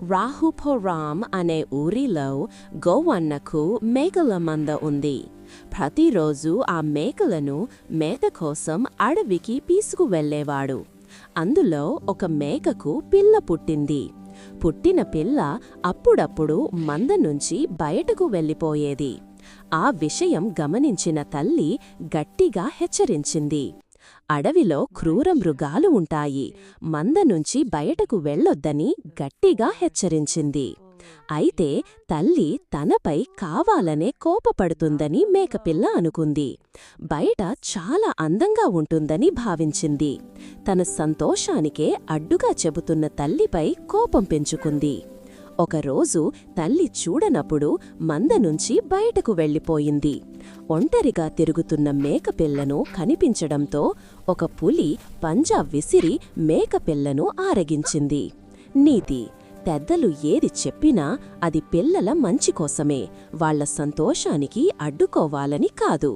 రాహుపురం అనే ఊరిలో గోవన్నకు మేకల మంద ఉంది. ప్రతిరోజు ఆ మేకలను మేత కోసం అడవికి తీసుకువెళ్లేవాడు. అందులో ఒక మేకకు పిల్ల పుట్టింది. పుట్టిన పిల్ల అప్పుడప్పుడు మంద నుంచి బయటకు వెళ్ళిపోయేది. ఆ విషయం గమనించిన తల్లి గట్టిగా హెచ్చరించింది. అడవిలో క్రూర మృగాలు ఉంటాయి, మంద నుంచి బయటకు వెళ్ళొద్దని గట్టిగా హెచ్చరించింది. అయితే తల్లి తనపై కావాలనే కోపపడుతుందని మేకపిల్ల అనుకుంది. బయట చాలా అందంగా ఉంటుందని భావించింది. తన సంతోషానికే అడ్డుగా చెబుతున్న తల్లిపై కోపం పెంచుకుంది. ఒకరోజు తల్లి చూడనప్పుడు మంద నుంచి బయటకు వెళ్ళిపోయింది. ఒంటరిగా తిరుగుతున్న మేకపిల్లను కనిపించడంతో ఒక పులి పంజా విసిరి మేకపిల్లను ఆరగించింది. నీతి: పెద్దలు ఏది చెప్పినా అది పిల్లల మంచి కోసమే, వాళ్ల సంతోషానికి అడ్డుకోవాలని కాదు.